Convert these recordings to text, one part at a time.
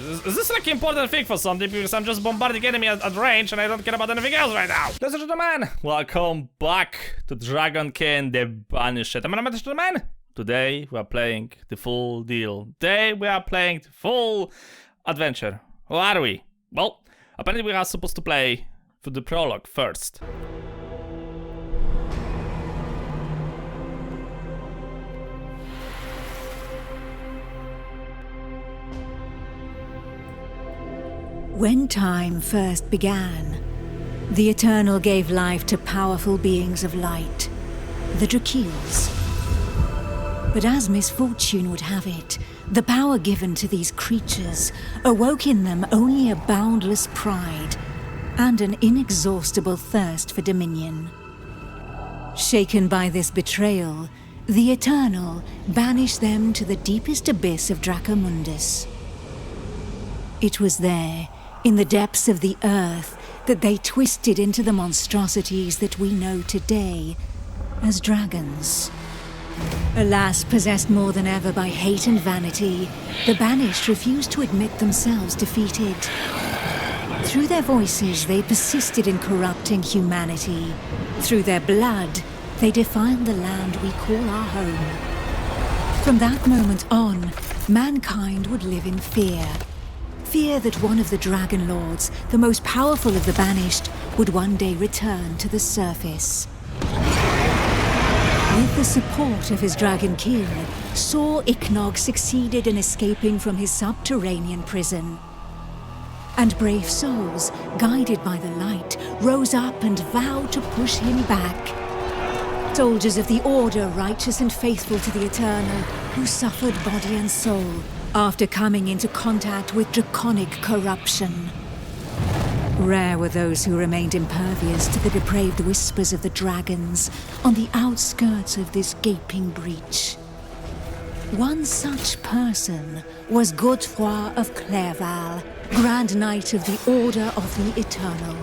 Is this like important thing for something? Because I'm just bombarding enemy at range and I don't care about anything else right now. Ladies and gentlemen, welcome back to Dragonkin, the Banished. And ladies and gentlemen, today we are playing the full deal. Today we are playing the full adventure. Who are we? Well, apparently we are supposed to play for the prologue first. When time first began, the Eternal gave life to powerful beings of light, the draconics. But as misfortune would have it, the power given to these creatures awoke in them only a boundless pride and an inexhaustible thirst for dominion. Shaken by this betrayal, the Eternal banished them to the deepest abyss of Dracomundus. It was there, in the depths of the earth, that they twisted into the monstrosities that we know today as dragons. Alas, possessed more than ever by hate and vanity, the Banished refused to admit themselves defeated. Through their voices, they persisted in corrupting humanity. Through their blood, they defiled the land we call our home. From that moment on, mankind would live in fear. Fear that one of the Dragon Lords, the most powerful of the Banished, would one day return to the surface. With the support of his Dragonkin, Saw Ichnog succeeded in escaping from his subterranean prison. And brave souls, guided by the light, rose up and vowed to push him back. Soldiers of the Order, righteous and faithful to the Eternal, who suffered body and soul after coming into contact with draconic corruption. Rare were those who remained impervious to the depraved whispers of the dragons on the outskirts of this gaping breach. One such person was Godefroy of Clerval, Grand Knight of the Order of the Eternal.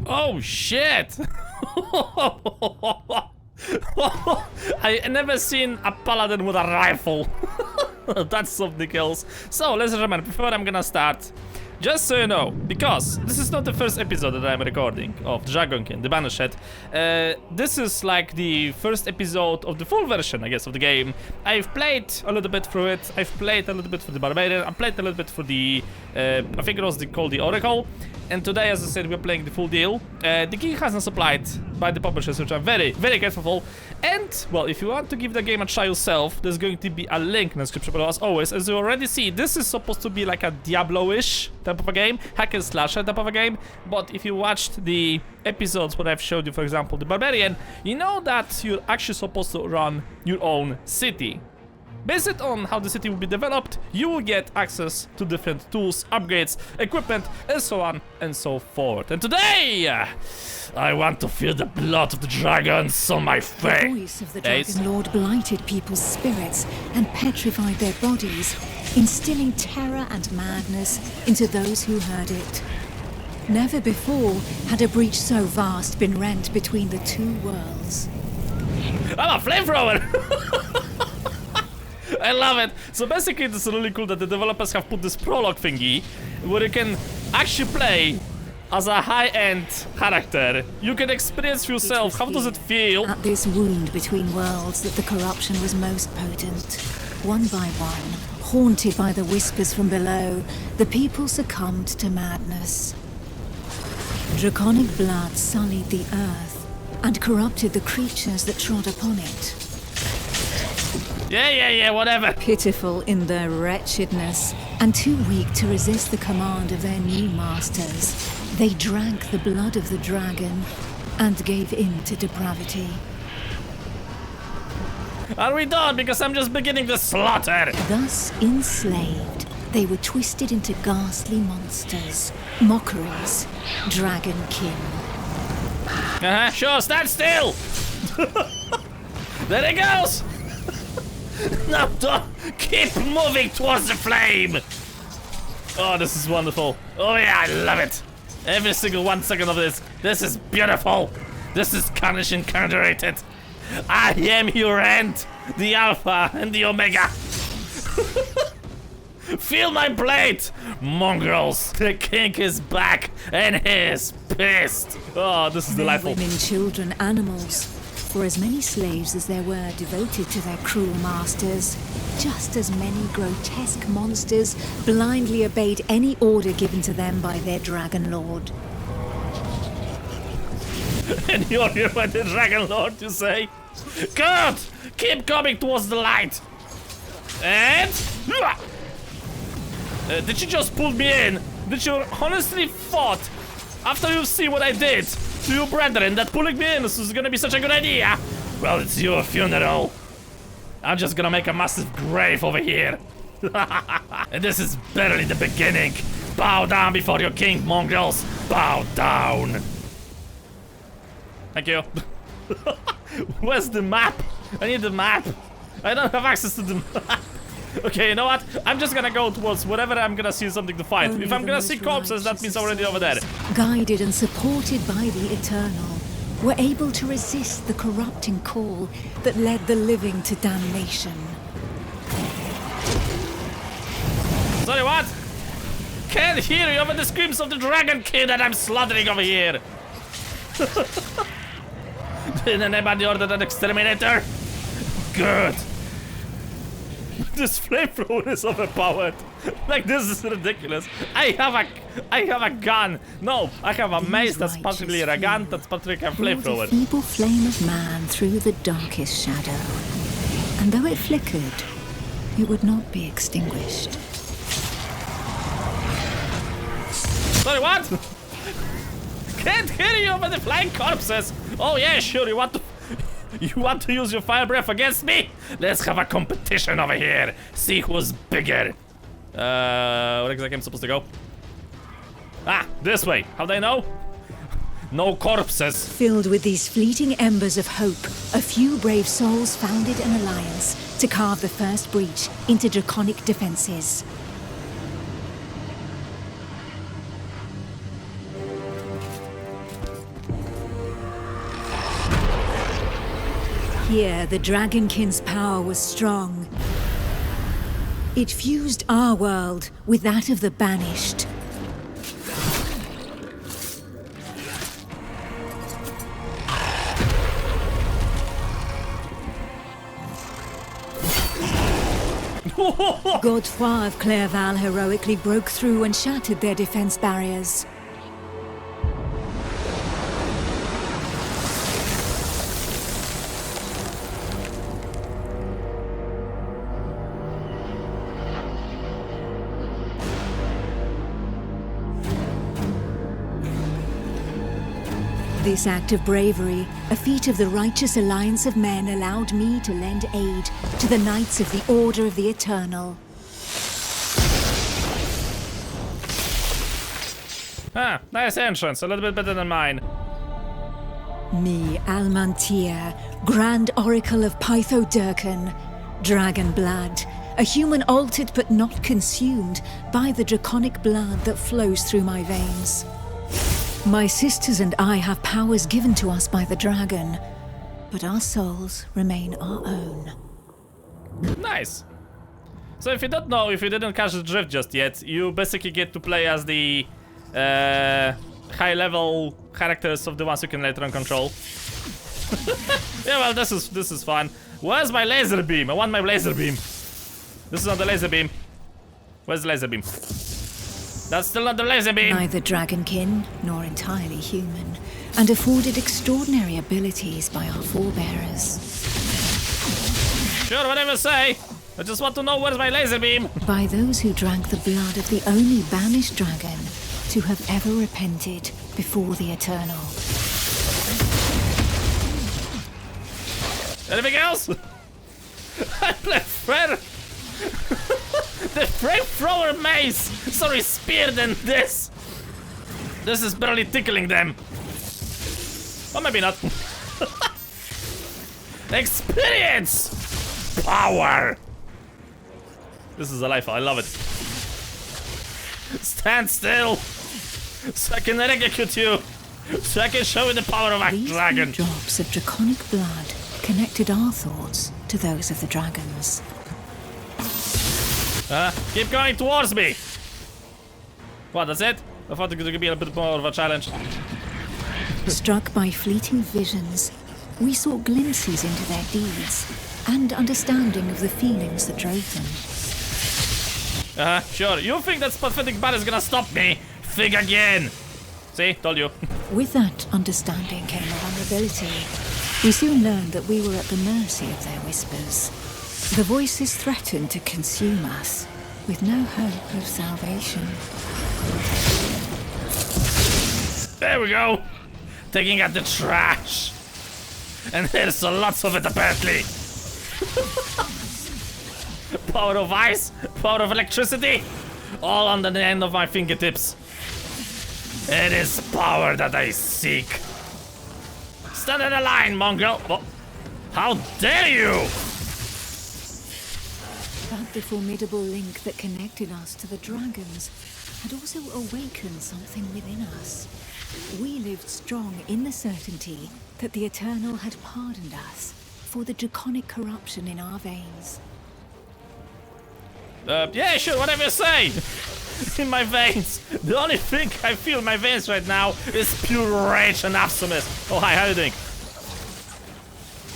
Oh shit! I never seen a paladin with a rifle. That's something else. So, ladies and gentlemen, before I'm gonna start, just so you know, because this is not the first episode that I'm recording of Dragonkin, the Banished. This is like the first episode of the full version, I guess, of the game. I've played a little bit through it. I've played a little bit for the Barbarian. I played a little bit for the, I think it was called the Oracle. And today, as I said, we're playing the full deal. The key has been supplied by the publishers, which I'm very, very grateful for. And, well, if you want to give the game a try yourself, there's going to be a link in the description below, as always. As you already see, this is supposed to be like a Diablo-ish type of a game, hack and slasher type of a game. But if you watched the episodes where I've showed you, for example, the Barbarian, you know that you're actually supposed to run your own city. Based on how the city will be developed, you will get access to different tools, upgrades, equipment, and so on and so forth. And today, I want to feel the blood of the dragons on my face. The voice of the Dragon Lord blighted people's spirits and petrified their bodies, instilling terror and madness into those who heard it. Never before had a breach so vast been rent between the two worlds. I'm a flamethrower! I love it. So basically, it's really cool that the developers have put this prologue thingy where you can actually play as a high-end character. You can experience yourself. How does it feel? At this wound between worlds that the corruption was most potent. One by one, haunted by the whispers from below, the people succumbed to madness. Draconic blood sullied the earth and corrupted the creatures that trod upon it. Yeah, whatever. Pitiful in their wretchedness, and too weak to resist the command of their new masters, they drank the blood of the dragon and gave in to depravity. Are we done? Because I'm just beginning the slaughter. Thus enslaved, they were twisted into ghastly monsters, mockeries, Dragonkin. Sure, stand still. There it goes. No, don't keep moving towards the flame. Oh, this is wonderful. Oh yeah, I love it. Every single 1 second of this. This is beautiful. This is carnage incarnated. I am your end, the Alpha and the Omega. Feel my blade, mongrels. The king is back and he's pissed. Oh, this is delightful. Women, children, animals. For as many slaves as there were devoted to their cruel masters, just as many grotesque monsters blindly obeyed any order given to them by their dragon lord. And you're here by the dragon lord, you say? Good! Keep coming towards the light. And... did you just pull me in? Did you honestly thought, after you see what I did to your brethren, that pulling me in is gonna be such a good idea? Well, it's your funeral. I'm just gonna make a massive grave over here. And this is barely the beginning. Bow down before your king, mongrels. Bow down. Thank you. Where's the map? I need the map. I don't have access to the map. Okay, you know what? I'm just gonna go towards whatever I'm gonna see something to fight. Only if I'm gonna see corpses, that means already over there. Guided and supported by the Eternal, were able to resist the corrupting call that led the living to damnation. Sorry, what? Can't hear you over the screams of the Dragonkin that I'm slaughtering over here. Did anybody order an exterminator? Good. This flamethrower is overpowered. Like, this is ridiculous. I have a gun. No, I have a mace that's partially a gun, that's partially a flamethrower. The feeble flame of man through the darkest shadow, and though it flickered, it would not be extinguished. Sorry, what? Can't hear you over the flying corpses. Oh yeah, sure. You want to use your fire breath against me? Let's have a competition over here. See who's bigger. Where exactly am I supposed to go? Ah, this way. How do I know? No corpses. Filled with these fleeting embers of hope, a few brave souls founded an alliance to carve the first breach into draconic defenses. Here, the Dragonkin's power was strong. It fused our world with that of the Banished. Godefroy of Clairval heroically broke through and shattered their defense barriers. This act of bravery, a feat of the righteous alliance of men, allowed me to lend aid to the Knights of the Order of the Eternal. Ah, nice entrance, a little bit better than mine. Me, Almantir, Grand Oracle of Pythodurcan, Dragon Blood, a human altered but not consumed by the draconic blood that flows through my veins. My sisters and I have powers given to us by the dragon, but our souls remain our own. Nice. So if you don't know, if you didn't catch the drift just yet, you basically get to play as the high-level characters of the ones you can later on control. Yeah, well, this is fun. Where's my laser beam? I want my laser beam. This is not the laser beam. Where's the laser beam? That's still not the laser beam. Neither dragonkin nor entirely human, and afforded extraordinary abilities by our forebearers. Sure, whatever you say. I just want to know where's my laser beam. By those who drank the blood of the only banished dragon to have ever repented before the Eternal. Anything else? I prefer the flamethrower mace. Sorry, spear than this. This is barely tickling them. Or maybe not. Experience! Power! This is a life, I love it. Stand still! So I can execute you! So I can show you the power of a dragon! These drops of draconic blood connected our thoughts to those of the dragons. Keep going towards me! What, that's it? I thought it could be a bit more of a challenge. Struck by fleeting visions, we saw glimpses into their deeds and understanding of the feelings that drove them. Sure. You think that pathetic bat is gonna stop me? Think again! See? Told you. With that understanding came a vulnerability. We soon learned that we were at the mercy of their whispers. The voices threatened to consume us, with no hope of salvation. There we go! Taking out the trash! And there's lots of it apparently! Power of ice, power of electricity, all under the end of my fingertips. It is power that I seek. Stand in a line, mongrel! Oh, how dare you! But the formidable link that connected us to the dragons had also awakened something within us. We lived strong in the certainty that the Eternal had pardoned us for the draconic corruption in our veins. Yeah, sure, whatever you say! In my veins! The only thing I feel in my veins right now is pure rage and awesomeness. Oh, hi, how you doing?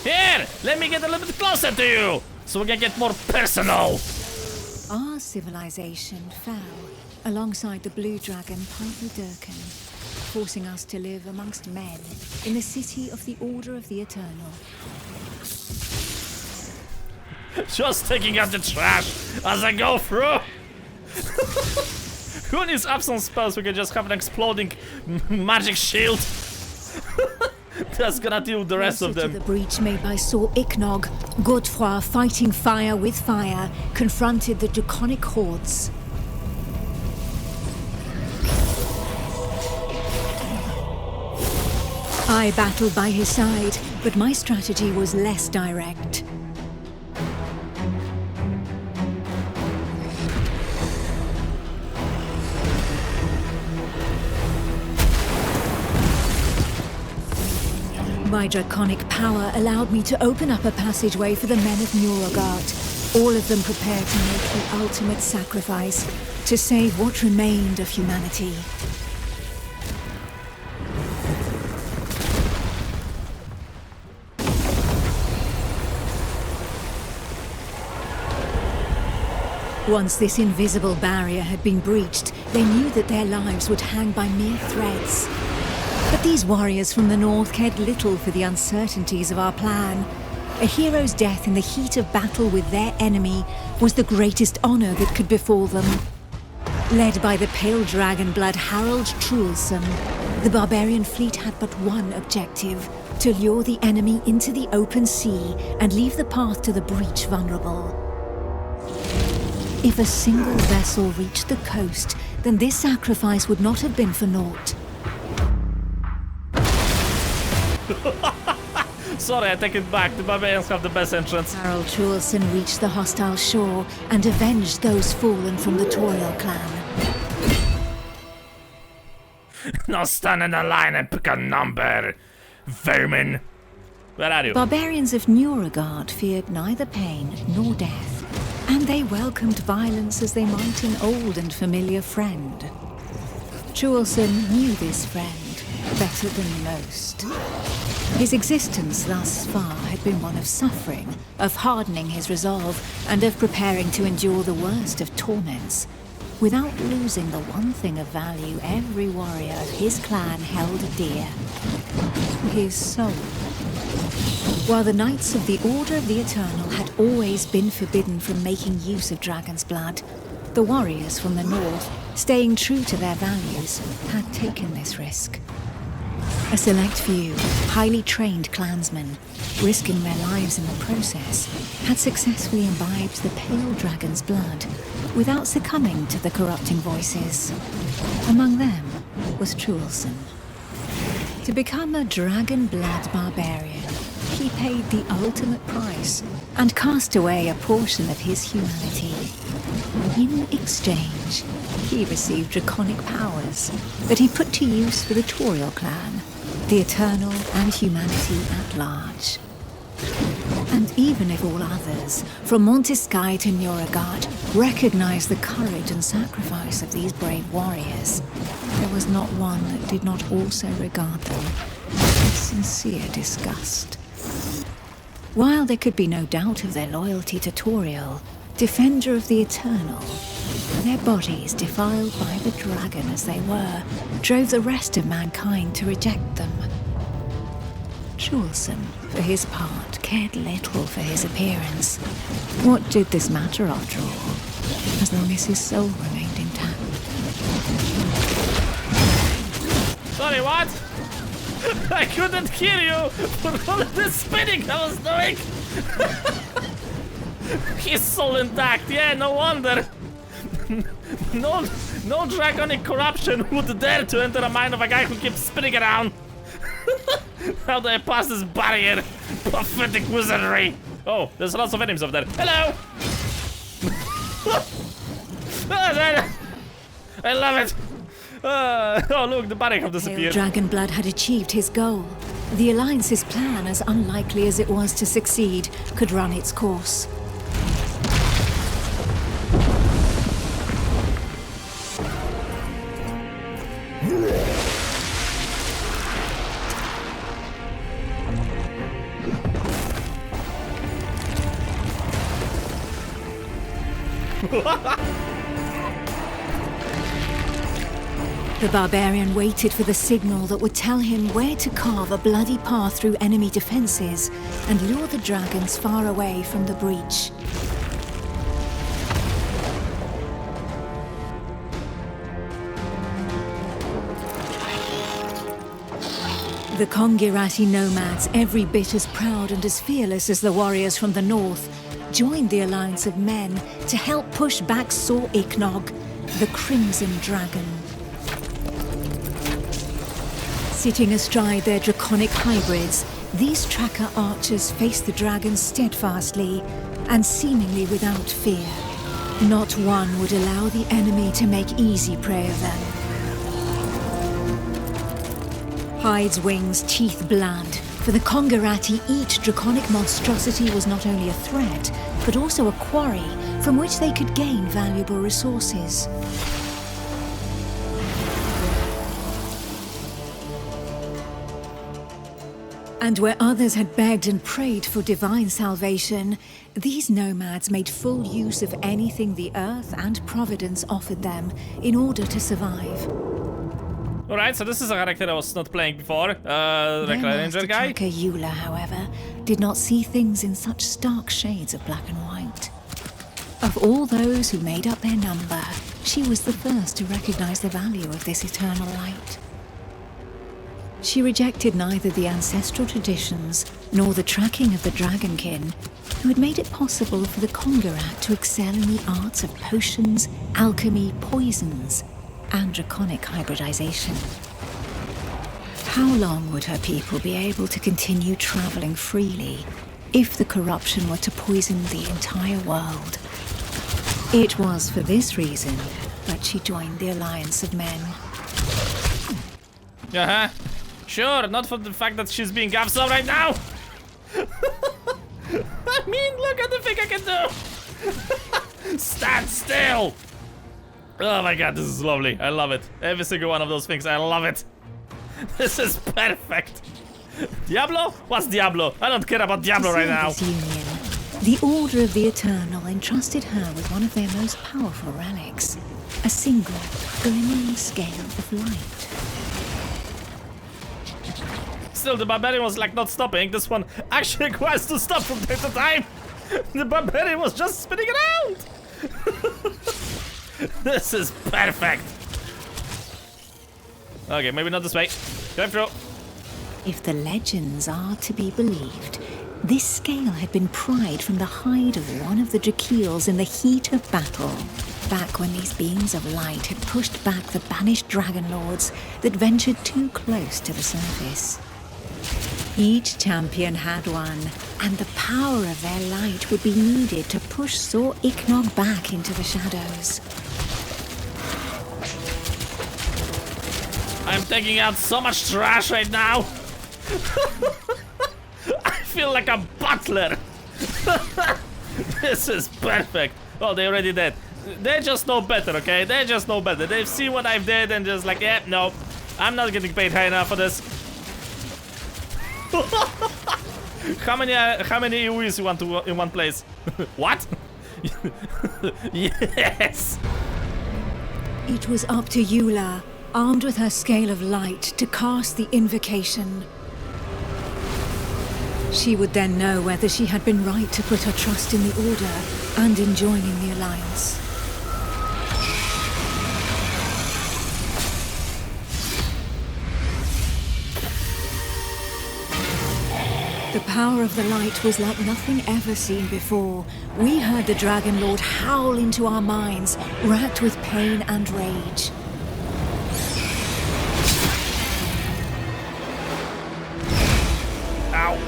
Here! Let me get a little bit closer to you! So we can get more personal! Our civilization fell alongside the blue dragon Dragonkin, forcing us to live amongst men in the city of the Order of the Eternal. Just taking out the trash as I go through! Who needs absence spells? We can just have an exploding magic shield. That's gonna deal with the rest of them. The breach made by Sir Ichnog, Godfrey, fighting fire with fire, confronted the draconic hordes. I battled by his side, but my strategy was less direct. My draconic power allowed me to open up a passageway for the men of Neodyinamite, all of them prepared to make the ultimate sacrifice to save what remained of humanity. Once this invisible barrier had been breached, they knew that their lives would hang by mere threads. But these warriors from the north cared little for the uncertainties of our plan. A hero's death in the heat of battle with their enemy was the greatest honor that could befall them. Led by the pale dragon blood Harald Truelson, the barbarian fleet had but one objective: to lure the enemy into the open sea and leave the path to the breach vulnerable. If a single vessel reached the coast, then this sacrifice would not have been for naught. Sorry, I take it back. The barbarians have the best entrance. Harald Truelson reached the hostile shore and avenged those fallen from the Toriel clan. Now stand in a line and pick a number, vermin. Where are you? Barbarians of Neodyinamite feared neither pain nor death, and they welcomed violence as they might an old and familiar friend. Truelson knew this friend better than most. His existence thus far had been one of suffering, of hardening his resolve, and of preparing to endure the worst of torments, without losing the one thing of value every warrior of his clan held dear: his soul. While the Knights of the Order of the Eternal had always been forbidden from making use of dragon's blood, the warriors from the north, staying true to their values, had taken this risk. A select few, highly trained clansmen, risking their lives in the process, had successfully imbibed the pale dragon's blood without succumbing to the corrupting voices. Among them was Truelson. To become a dragon blood barbarian, he paid the ultimate price and cast away a portion of his humanity. In exchange, he received draconic powers that he put to use for the Toriel clan, the Eternal, and humanity at large. And even if all others, from Montesky to Nuragard, recognized the courage and sacrifice of these brave warriors, there was not one that did not also regard them with sincere disgust. While there could be no doubt of their loyalty to Toriel, defender of the Eternal, their bodies, defiled by the dragon as they were, drove the rest of mankind to reject them. Julesum, for his part, cared little for his appearance. What did this matter after all, as long as his soul remained intact? Sorry, what? I couldn't hear you for all of this spinning I was doing. His soul intact, yeah, no wonder. No draconic corruption would dare to enter a mind of a guy who keeps spinning around. How do I pass this barrier? Pathetic wizardry. Oh, there's lots of enemies over there. Hello! I love it. Oh, look, the barrier have disappeared. Dragonblood had achieved his goal. The Alliance's plan, as unlikely as it was to succeed, could run its course. The barbarian waited for the signal that would tell him where to carve a bloody path through enemy defenses and lure the dragons far away from the breach. The Kongirati nomads, every bit as proud and as fearless as the warriors from the north, joined the alliance of men to help push back Sor Iknog, the Crimson Dragon. Sitting astride their draconic hybrids, these tracker archers faced the dragons steadfastly and seemingly without fear. Not one would allow the enemy to make easy prey of them. Hides, wings, teeth, blood. For the Kongirati, each draconic monstrosity was not only a threat, but also a quarry from which they could gain valuable resources. And where others had begged and prayed for divine salvation, these nomads made full use of anything the earth and Providence offered them in order to survive. Alright, so this is a character I was not playing before, like a ranger guy. Tracker Eula, however, did not see things in such stark shades of black and white. Of all those who made up their number, she was the first to recognize the value of this eternal light. She rejected neither the ancestral traditions nor the tracking of the Dragonkin, who had made it possible for the Kongirat to excel in the arts of potions, alchemy, poisons, and draconic hybridization. How long would her people be able to continue traveling freely if the corruption were to poison the entire world? It was for this reason that she joined the Alliance of Men. Uh-huh. Sure, not for the fact that she's being Gavso right now. I mean, look at the thing I can do. Stand still. Oh my god, this is lovely. I love it. Every single one of those things, I love it. This is perfect. Diablo? What's Diablo? I don't care about Diablo right now. Union, the Order of the Eternal entrusted her with one of their most powerful relics, a single, glimmering scale of light. Still, the barbarian was like not stopping. This one actually requires to stop from time to time. The barbarian was just spinning around. This is perfect. Okay, maybe not this way. Go through. If the legends are to be believed, this scale had been pried from the hide of one of the Drakeels in the heat of battle, back when these beings of light had pushed back the banished dragon lords that ventured too close to the surface. Each champion had one, and the power of their light would be needed to push Sor Iknog back into the shadows. I'm taking out so much trash right now. I feel like a butler. This is perfect. Oh, they already did. They just know better, okay? They just know better. They've seen what I've did and just like, yeah, no, I'm not getting paid high enough for this. How many EOEs you want to in one place? What? Yes. It was up to Eula, armed with her scale of light, to cast the invocation. She would then know whether she had been right to put her trust in the Order and in joining the Alliance. The power of the light was like nothing ever seen before. We heard the Dragon Lord howl into our minds, racked with pain and rage. Ow.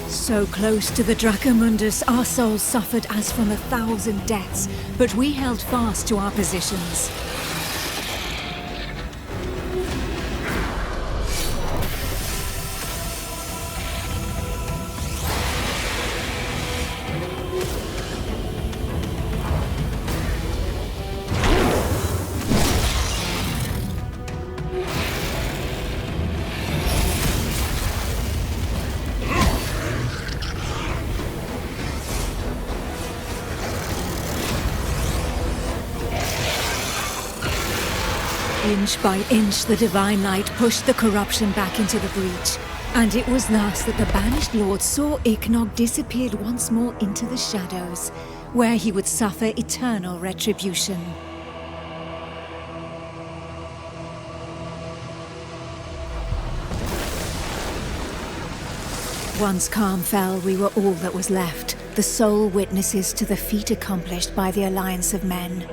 So close to the Dracomundus, our souls suffered as from 1,000 deaths, but we held fast to our positions. Inch by inch, the divine light pushed the corruption back into the breach, and it was thus that the Banished Lord saw Ichnog disappeared once more into the shadows, where he would suffer eternal retribution. Once calm fell, we were all that was left, the sole witnesses to the feat accomplished by the Alliance of Men.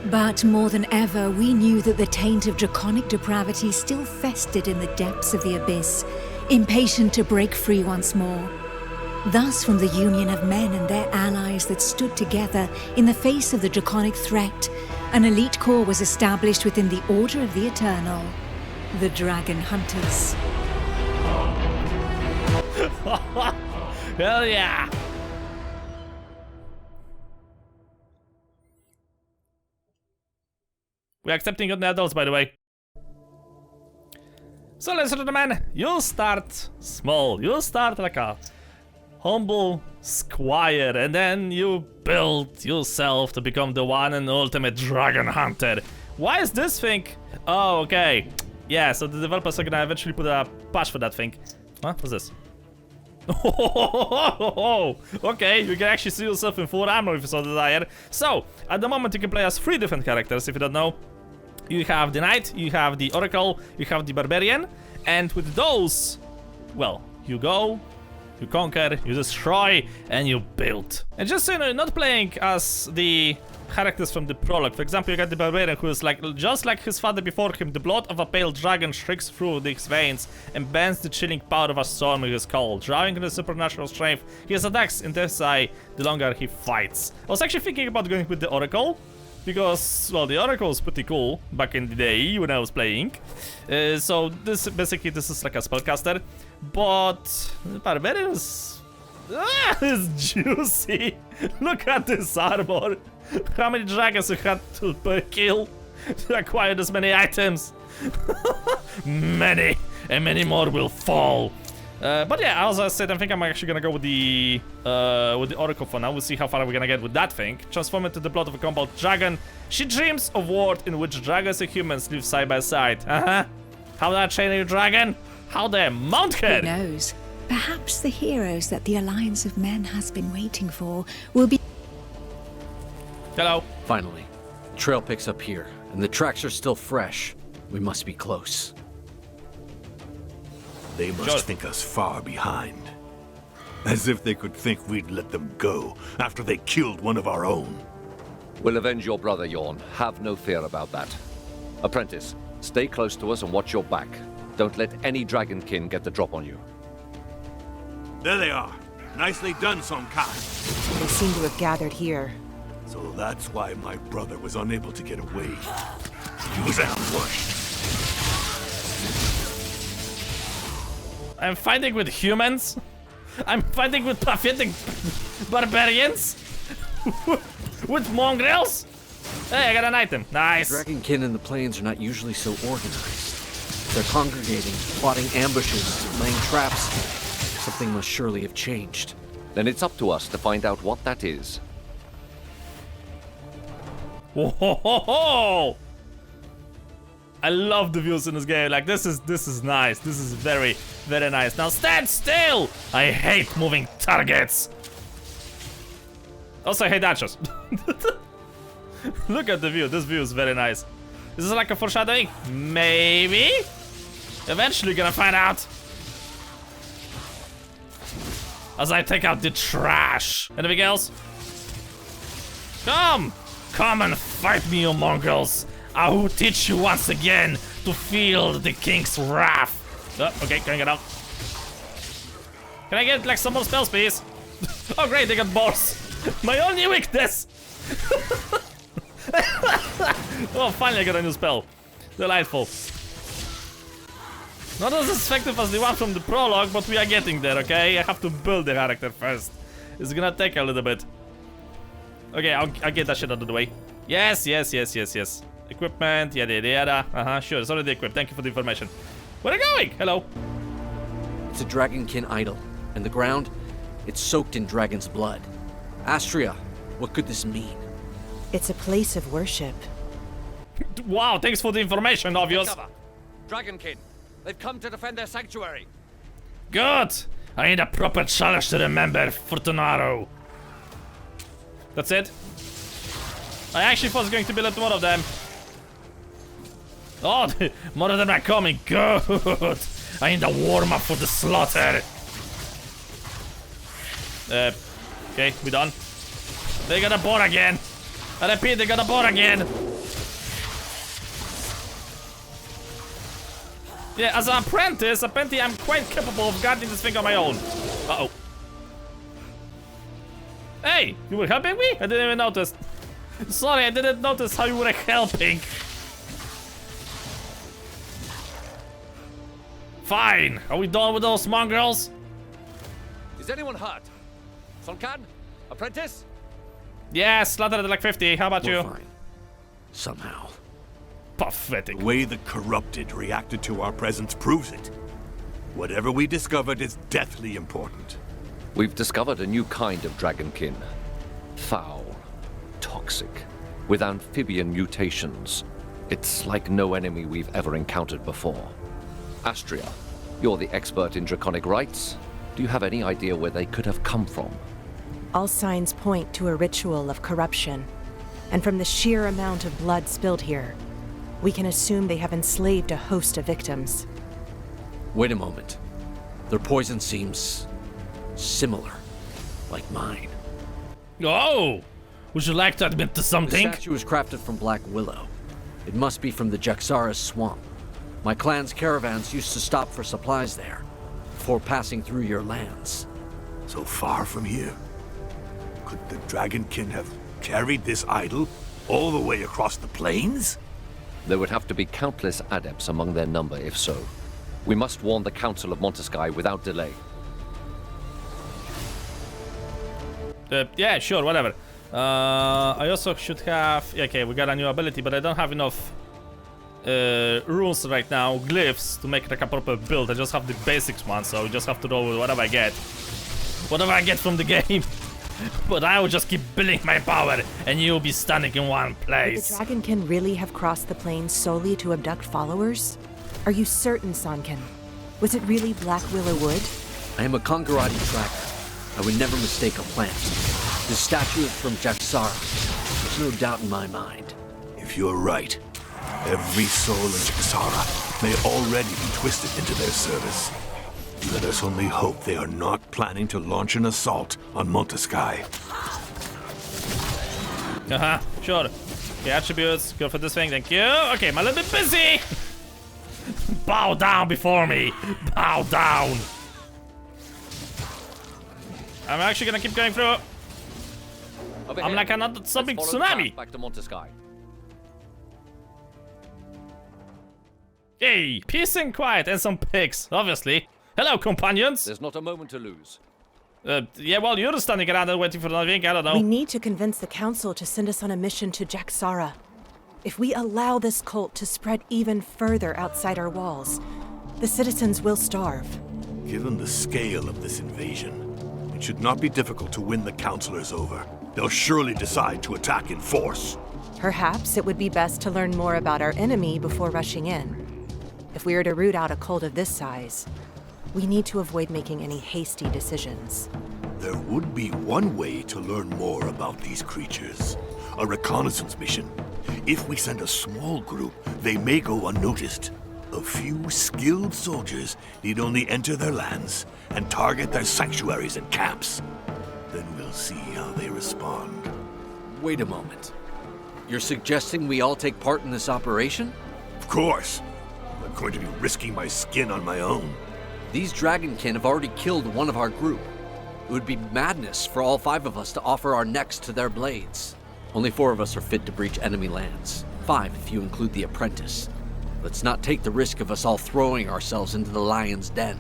But more than ever, we knew that the taint of draconic depravity still festered in the depths of the abyss, impatient to break free once more. Thus, from the union of men and their allies that stood together in the face of the draconic threat, an elite corps was established within the Order of the Eternal, the Dragon Hunters. Hell yeah! We're accepting on the adults, by the way. So, ladies and gentlemen, you start small. You start like a humble squire, and then you build yourself to become the one and ultimate dragon hunter. Why is this thing? Oh, okay. Yeah, so the developers are gonna eventually put a patch for that thing. Huh? What's this? Oh, okay, you can actually see yourself in full armor if you so desire. So, at the moment you can play as 3 different characters, if you don't know. You have the Knight, you have the Oracle, you have the Barbarian, and with those, well, you go, you conquer, you destroy, and you build. And just so you know, you're not playing as the characters from the prologue. For example, you got the Barbarian, who is like, just like his father before him, the blood of a pale dragon shrieks through his veins and bends the chilling power of a storm in his skull, drawing in the supernatural strength his attacks intensify the longer he fights. I was actually thinking about going with the Oracle, because, well, the Oracle is pretty cool back in the day when I was playing. So this is like a spellcaster, but the Barbarian is juicy. Look at this armor. How many dragons you had to kill to acquire this many items? Many, and many more will fall. But yeah, as I said, I think I'm actually gonna go with the Oracle for now. We'll see how far we're gonna get with that thing. Transform into the blood of a compound dragon. She dreams of world in which dragons and humans live side by side. How that train your dragon? How they mount her? Who knows? Perhaps the heroes that the Alliance of Men has been waiting for will be... Hello. Finally, the trail picks up here, and the tracks are still fresh. We must be close. They must think us far behind. As if they could think we'd let them go after they killed one of our own. We'll avenge your brother, Yorn. Have no fear about that. Apprentice, stay close to us and watch your back. Don't let any Dragonkin get the drop on you. There they are. Nicely done, Sonkai. They seem to have gathered here. So that's why my brother was unable to get away. He was ambushed. I'm fighting with humans? I'm fighting with pathetic barbarians? With mongrels? Hey, I got an item. Nice. Dragonkin and the plains are not usually so organized. They're congregating, plotting ambushes, laying traps. Something must surely have changed. Then it's up to us to find out what that is. Whoa, ho, ho, ho. I love the views in this game. Like, this is nice. This is very, very nice. Now stand still! I hate moving targets. Also, I hate archers. Look at the view. This view is very nice. Is this like a foreshadowing? Maybe? Eventually gonna find out. As I take out the trash. Anything else? Come! Come and fight me, you mongrels. I will teach you once again to feel the king's wrath. Oh, okay, can I get out? Can I get like some more spells, please? Oh great, they got balls. My only weakness. Oh, finally I got a new spell. Delightful. Not as effective as the one from the prologue, but we are getting there, okay? I have to build the character first. It's gonna take a little bit. Okay, I'll get that shit out of the way. Yes. Equipment, yada. Sure, it's already equipped. Thank you for the information. Where are you going? Hello. It's a Dragonkin idol, and the ground, it's soaked in dragon's blood. Astria, what could this mean? It's a place of worship. Wow, thanks for the information, obvious. Dragonkin, they've come to defend their sanctuary. Good. I need a proper challenge to remember for tomorrow. That's it. I actually thought it was going to be a lot more of them. Oh, more of them are coming. Good. I need a warm up for the slaughter. Okay, we done. They got a boar again. I repeat, they got a boar again. Yeah, as an apprentice, apparently I'm quite capable of guarding this thing on my own. Uh-oh. Hey, you were helping me? I didn't even notice. Sorry, I didn't notice how you were helping. Fine. Are we done with those mongrels? Is anyone hurt? Solkan? Apprentice? Yeah, slaughtered like 50. How about We're you? fine. Somehow. Pathetic. The way the corrupted reacted to our presence proves it. Whatever we discovered is deathly important. We've discovered a new kind of dragonkin. Foul, toxic, with amphibian mutations. It's like no enemy we've ever encountered before. Astria, you're the expert in draconic rites. Do you have any idea where they could have come from? All signs point to a ritual of corruption. And from the sheer amount of blood spilled here, we can assume they have enslaved a host of victims. Wait a moment. Their poison seems similar, like mine. Oh! Would you like to admit to The something? statue was crafted from black willow. It must be from the Jaxara swamp. My clan's caravans used to stop for supplies there, before passing through your lands. So far from here. Could the Dragonkin have carried this idol all the way across the plains? There would have to be countless adepts among their number if so. We must warn the Council of Montesky without delay. Yeah, sure, whatever. I also should have... Yeah, okay, we got a new ability, but I don't have enough rules right now, glyphs, to make like a proper build. I just have the basics one, so I just have to roll with whatever I get. Whatever I get from the game. But I will just keep building my power, and you'll be standing in one Did the place. Dragonkin really have crossed the plains solely to abduct followers? Are you certain, Sonkin? Was it really Black Willow Wood? I am a Kongarati tracker. I would never mistake a plant. This statue is from Jaxara. There's no doubt in my mind. If you're right, every soul in Jaxara may already be twisted into their service. Let us only hope they are not planning to launch an assault on Montesky. Sure. Okay, attributes, go for this thing, thank you. Okay, I'm a little bit busy. Bow down before me. Bow down. I'm actually gonna keep going through. Over I'm here. like another something Let's follow the tsunami. path back to Montesky. Yay! Peace and quiet and some pigs, obviously. Hello, companions. There's not a moment to lose. Yeah, well, you're standing around and waiting for nothing. I don't know. We need to convince the council to send us on a mission to Jaxara. If we allow this cult to spread even further outside our walls, the citizens will starve. Given the scale of this invasion, it should not be difficult to win the councilors over. They'll surely decide to attack in force. Perhaps it would be best to learn more about our enemy before rushing in. If we are to root out a cult of this size, we need to avoid making any hasty decisions. There would be one way to learn more about these creatures. A reconnaissance mission. If we send a small group, they may go unnoticed. A few skilled soldiers need only enter their lands and target their sanctuaries and camps. Then we'll see how they respond. Wait a moment. You're suggesting we all take part in this operation? Of course. I'm not going to be risking my skin on my own. These Dragonkin have already killed one of our group. It would be madness for all 5 of us to offer our necks to their blades. Only 4 of us are fit to breach enemy lands. 5 if you include the apprentice. Let's not take the risk of us all throwing ourselves into the lion's den.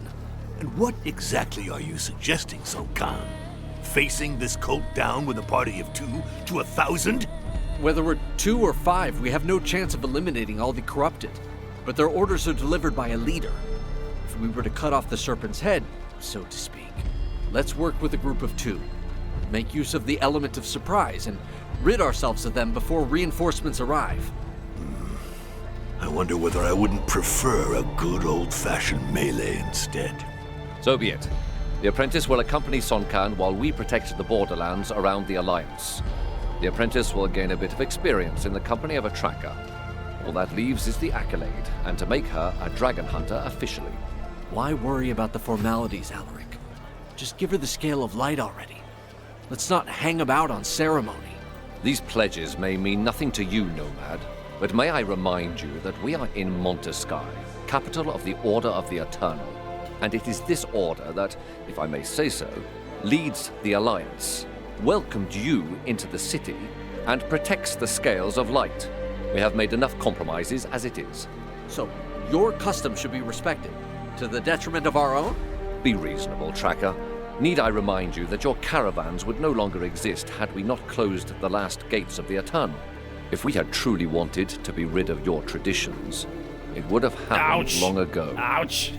And what exactly are you suggesting, Sun Khan? Facing this cult down with a party of 2 to 1,000? Whether we're 2 or 5, we have no chance of eliminating all the corrupted. But their orders are delivered by a leader. If we were to cut off the serpent's head, so to speak, let's work with a group of 2. Make use of the element of surprise and rid ourselves of them before reinforcements arrive. I wonder whether I wouldn't prefer a good old-fashioned melee instead. So be it. The apprentice will accompany Sun Khan while we protect the borderlands around the Alliance. The apprentice will gain a bit of experience in the company of a tracker. All that leaves is the accolade, and to make her a dragon hunter officially. Why worry about the formalities, Alaric? Just give her the scale of light already. Let's not hang about on ceremony. These pledges may mean nothing to you, Nomad, but may I remind you that we are in Montesky, capital of the Order of the Eternal, and it is this order that, if I may say so, leads the Alliance, welcomed you into the city, and protects the scales of light. We have made enough compromises as it is. So, your custom should be respected, to the detriment of our own? Be reasonable, Tracker. Need I remind you that your caravans would no longer exist had we not closed the last gates of the Eternal? If we had truly wanted to be rid of your traditions, it would have happened Ouch. long ago. Ouch.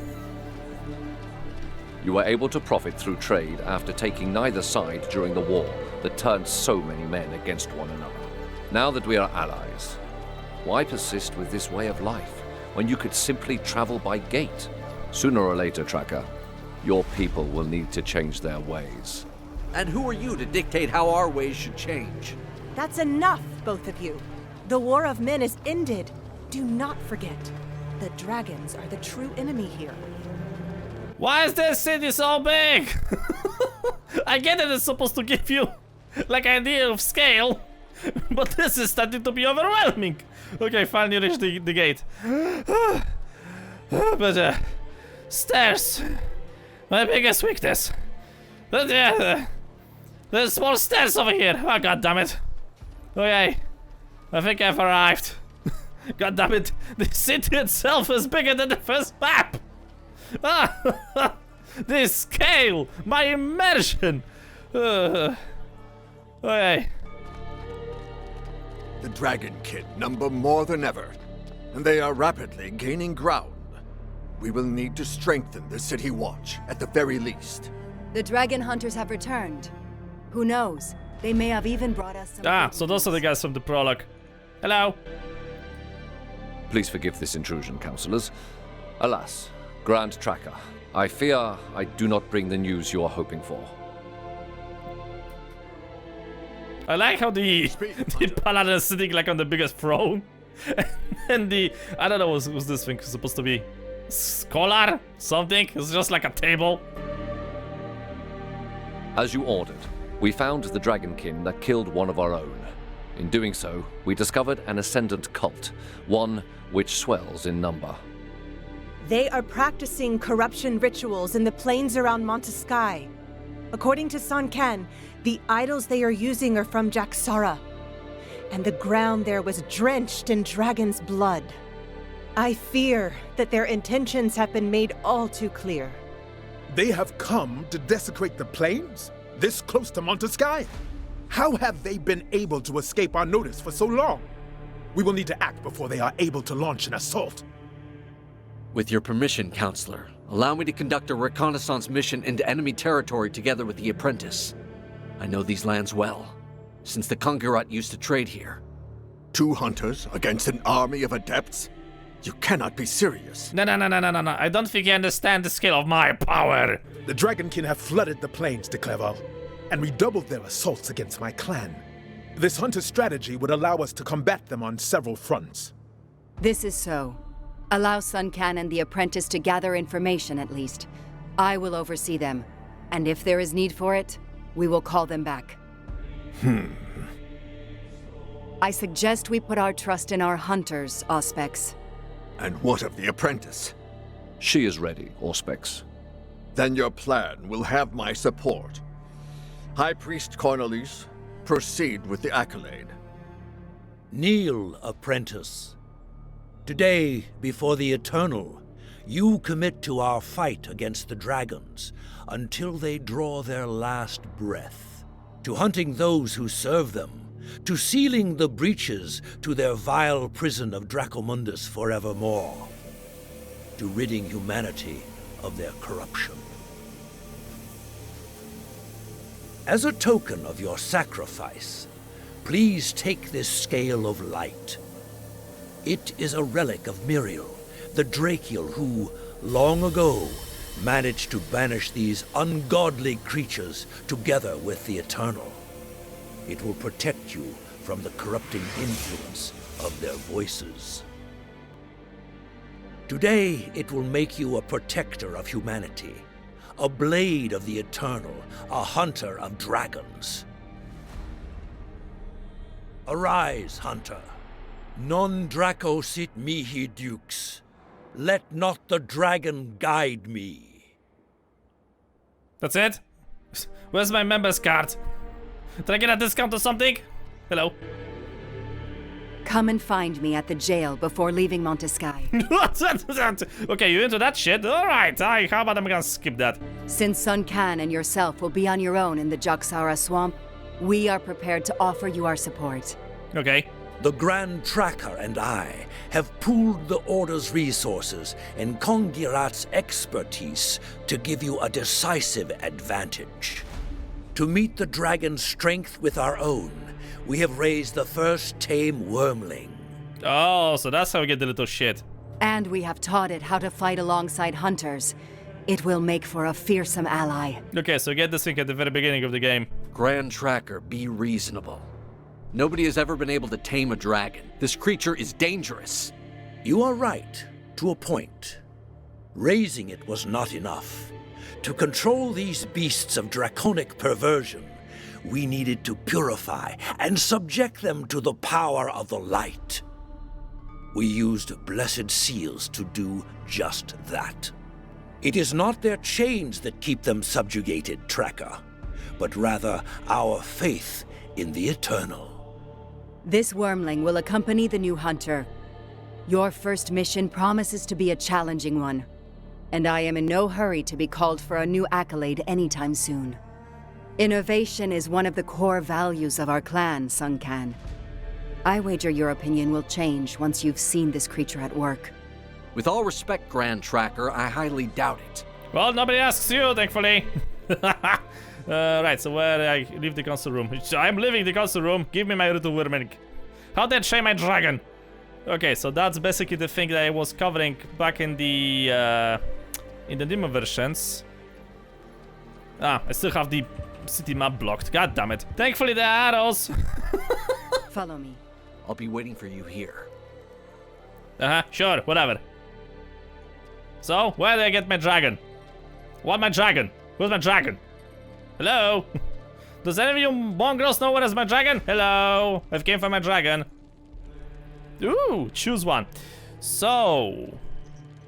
You were able to profit through trade after taking neither side during the war that turned so many men against one another. Now that we are allies, why persist with this way of life when you could simply travel by gate? Sooner or later, Tracker, your people will need to change their ways. And who are you to dictate how our ways should change? That's enough, both of you. The War of Men is ended. Do not forget, the dragons are the true enemy here. Why is this city so big? I get it, it's supposed to give you like idea of scale, but this is starting to be overwhelming. Okay, finally reached the gate. But stairs, my biggest weakness. But there's more stairs over here. Oh, god damn it. Okay, I think I've arrived. God damn it, the city itself is bigger than the first map. Ah, the scale, my immersion. Okay. The Dragonkin number more than ever, and they are rapidly gaining ground. We will need to strengthen the city watch, at the very least. The dragon hunters have returned. Who knows? They may have even brought us some... Ah, so those are the guys from the prologue. Hello. Please forgive this intrusion, councillors. Alas, Grand Tracker, I fear I do not bring the news you are hoping for. I like how the paladin is sitting like on the biggest throne. And the, I don't know what's this thing supposed to be? Scholar? Something? It's just like a table. As you ordered, we found the Dragonkin that killed one of our own. In doing so, we discovered an ascendant cult, one which swells in number. They are practicing corruption rituals in the plains around Montesky. According to San Ken, the idols they are using are from Jaxara, and the ground there was drenched in dragon's blood. I fear that their intentions have been made all too clear. They have come to desecrate the plains? This close to Montesky? How have they been able to escape our notice for so long? We will need to act before they are able to launch an assault. With your permission, Counselor, allow me to conduct a reconnaissance mission into enemy territory together with the apprentice. I know these lands well, since the Conqueror used to trade here. 2 hunters against an army of adepts? You cannot be serious. No. I don't think you understand the scale of my power. The Dragonkin have flooded the plains de Clerval, and redoubled their assaults against my clan. This hunter strategy would allow us to combat them on several fronts. This is so. Allow Sun Can and the apprentice to gather information at least. I will oversee them, and if there is need for it, we will call them back. I suggest we put our trust in our hunters, Auspex. And what of the apprentice? She is ready, Auspex. Then your plan will have my support. High Priest Cornelis, proceed with the accolade. Kneel, apprentice. Today, before the Eternal, you commit to our fight against the dragons until they draw their last breath, to hunting those who serve them, to sealing the breaches to their vile prison of Dracomundus forevermore, to ridding humanity of their corruption. As a token of your sacrifice, please take this scale of light. It is a relic of Miriel, the Drakiel who, long ago, managed to banish these ungodly creatures together with the Eternal. It will protect you from the corrupting influence of their voices. Today, it will make you a protector of humanity, a blade of the Eternal, a hunter of dragons. Arise, hunter. Non Draco sit mihi dukes. Let not the dragon guide me. That's it? Where's my member's card? Did I get a discount or something? Hello. Come and find me at the jail before leaving Montesky. Okay, you into that shit? Alright, how about I'm gonna skip that? Since Sun Can and yourself will be on your own in the Jaxara swamp, we are prepared to offer you our support. Okay. The Grand Tracker and I have pooled the Order's resources and Kongirat's expertise to give you a decisive advantage. To meet the dragon's strength with our own, we have raised the first Tame wormling. Oh, so that's how we get the little shit. And we have taught it how to fight alongside hunters. It will make for a fearsome ally. Okay, so get this thing at the very beginning of the game. Grand Tracker, be reasonable. Nobody has ever been able to tame a dragon. This creature is dangerous. You are right, to a point. Raising it was not enough. To control these beasts of draconic perversion, we needed to purify and subject them to the power of the light. We used blessed seals to do just that. It is not their chains that keep them subjugated, Tracker, but rather our faith in the Eternal. This wormling will accompany the new hunter. Your first mission promises to be a challenging one, and I am in no hurry to be called for a new accolade anytime soon. Innovation is one of the core values of our clan, Sun Can. I wager your opinion will change once you've seen this creature at work. With all respect, Grand Tracker, I highly doubt it. Well, nobody asks you, thankfully. Right, so where I leave the council room? I'm leaving the council room. Give me my Rutu Wyrming. How did I shame my dragon? Okay, so that's basically the thing that I was covering back in the demo versions. I still have the city map blocked. God damn it. Thankfully, there are arrows. Follow me. I'll be waiting for you here. Sure, whatever. So, where did I get my dragon? Want my dragon? Where's my dragon? Hello? Does any of you mongrels know where is my dragon? Hello? I've came for my dragon. Ooh, choose one. So,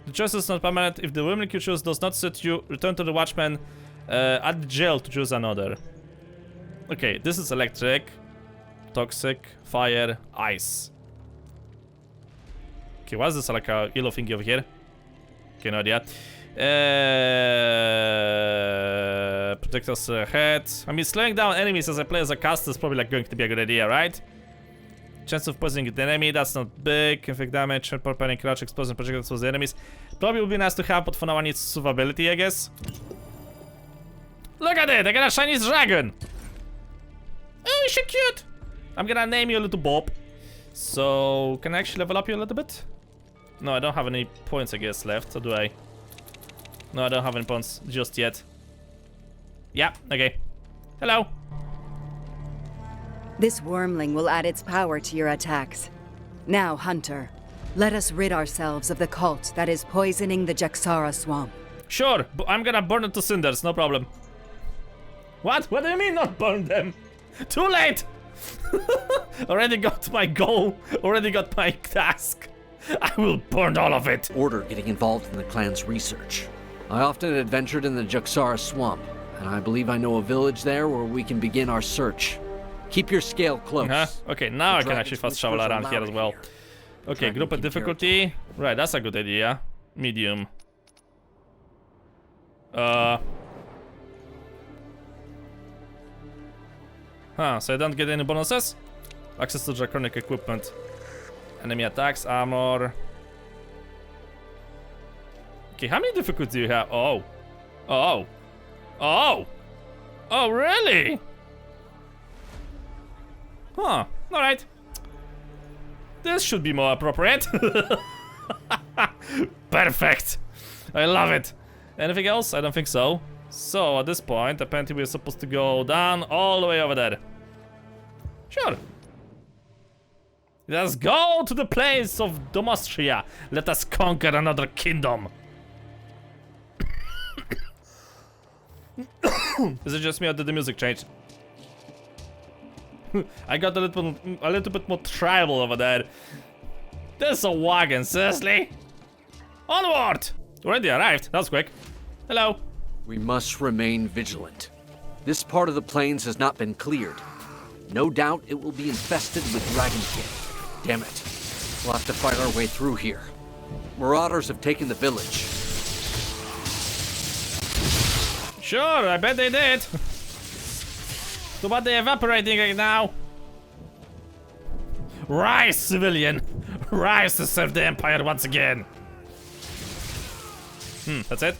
the choice is not permanent. If the woman you choose does not suit you, return to the watchman At the jail to choose another. Okay, this is electric, toxic, fire, ice. Okay, why is this like a yellow thingy over here? Okay, no idea. Protect us ahead. I mean, slowing down enemies as I play as a caster is probably like going to be a good idea, right? Chance of poisoning the enemy, that's not big. Inflict damage, preparing crouch, explosion projectiles towards the enemies. Probably would be nice to have, but for now I need survivability, I guess. Look at it! I got a shiny dragon! Oh, you're so cute! I'm gonna name you a little Bob. So, can I actually level up you a little bit? No, I don't have any points, I guess, left, or do I? No, I don't have any points just yet. Yeah, okay. Hello. This wormling will add its power to your attacks. Now, Hunter, let us rid ourselves of the cult that is poisoning the Jaxara swamp. Sure, but I'm gonna burn it to cinders, no problem. What? What do you mean not burn them? Too late! Already got my goal, already got my task. I will burn all of it. Order getting involved in the clan's research. I often adventured in the Jaxara swamp, and I believe I know a village there where we can begin our search. Keep your scale close. Okay, now I can actually fast travel around here as well. Okay, group of difficulty. Right, that's a good idea. Medium. Huh, so I don't get any bonuses? Access to draconic equipment. Enemy attacks, armor. Okay, how many difficulty do you have? Oh. Oh. Oh! Oh, really? Huh, alright. This should be more appropriate. Perfect. I love it. Anything else? I don't think so. So, at this point, apparently we're supposed to go down all the way over there. Sure. Let's go to the place of Domostria. Let us conquer another kingdom. Is it just me or did the music change? I got a little bit more tribal over there. There's a wagon, seriously? Onward! Already arrived, that was quick. Hello. We must remain vigilant. This part of the plains has not been cleared. No doubt it will be infested with Dragonkin. Damn it. We'll have to fight our way through here. Marauders have taken the village. Sure, I bet they did. Too bad they're evaporating right now. Rise, civilian. Rise to serve the Empire once again. That's it.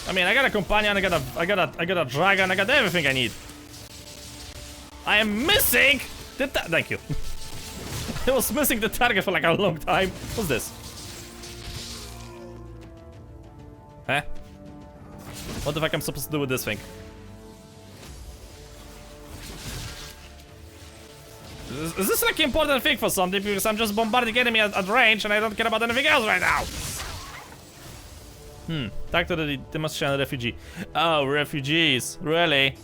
I mean, I got a companion, I got a dragon, I got everything I need. I am missing the thank you. I was missing the target for like a long time. What's this? Huh? What the fuck I'm supposed to do with this thing? Is this like an important thing for something? Because I'm just bombarding enemy at range and I don't care about anything else right now. Talk to the Demonstration refugee. Oh, refugees. Really?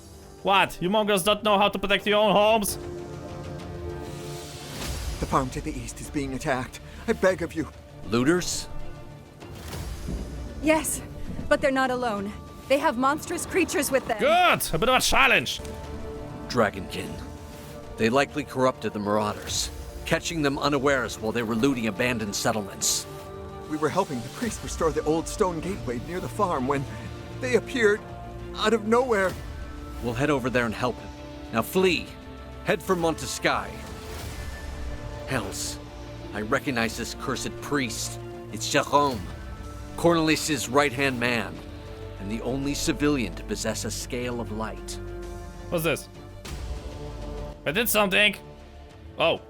What? You Mongols don't know how to protect your own homes? The farm to the east is being attacked. I beg of you. Looters? Yes, but they're not alone. They have monstrous creatures with them. Good! A bit of a challenge. Dragonkin. They likely corrupted the Marauders, catching them unawares while they were looting abandoned settlements. We were helping the priest restore the old stone gateway near the farm when they appeared out of nowhere. We'll head over there and help him. Now flee. Head for Montesky. Hells. I recognize this cursed priest. It's Jerome, Cornelis' right-hand man, and the only civilian to possess a scale of light. What's this? I did something. Oh.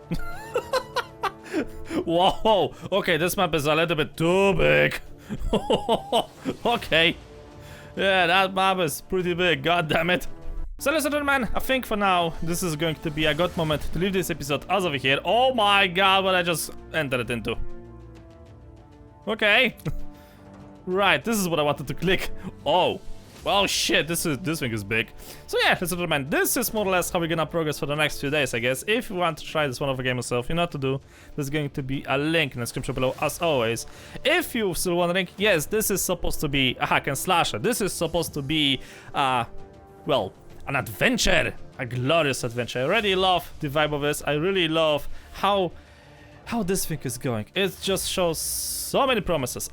Whoa. Okay, this map is a little bit too big. Okay. Yeah, that map is pretty big. God damn it. So, ladies and gentlemen, I think for now this is going to be a good moment to leave this episode as over here. Oh my god, what I just entered it into. Okay. Right, this is what I wanted to click. Oh. Well, shit, this thing is big. So yeah, ladies and gentlemen, this is more or less how we're gonna progress for the next few days, I guess. If you want to try this one of the game yourself, you know what to do. There's going to be a link in the description below, as always. If you're still wondering, yes, this is supposed to be a hack and slasher. This is supposed to be, well, an adventure, a glorious adventure. I already love the vibe of this. I really love how this thing is going. It just shows so many promises.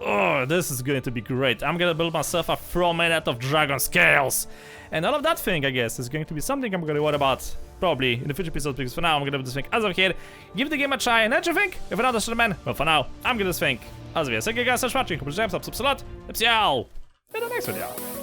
Oh, this is going to be great. I'm gonna build myself a Promenade of Dragon Scales. And all of that thing, I guess, is going to be something I'm gonna worry about probably in the future episodes, because for now, I'm gonna do this thing as of here. Give the game a try, and what you think? If not, gentlemen, well, for now, I'm gonna think as of here. Thank you guys so much for watching. Hope you enjoyed. Subscribe a lot. See you all in the next video.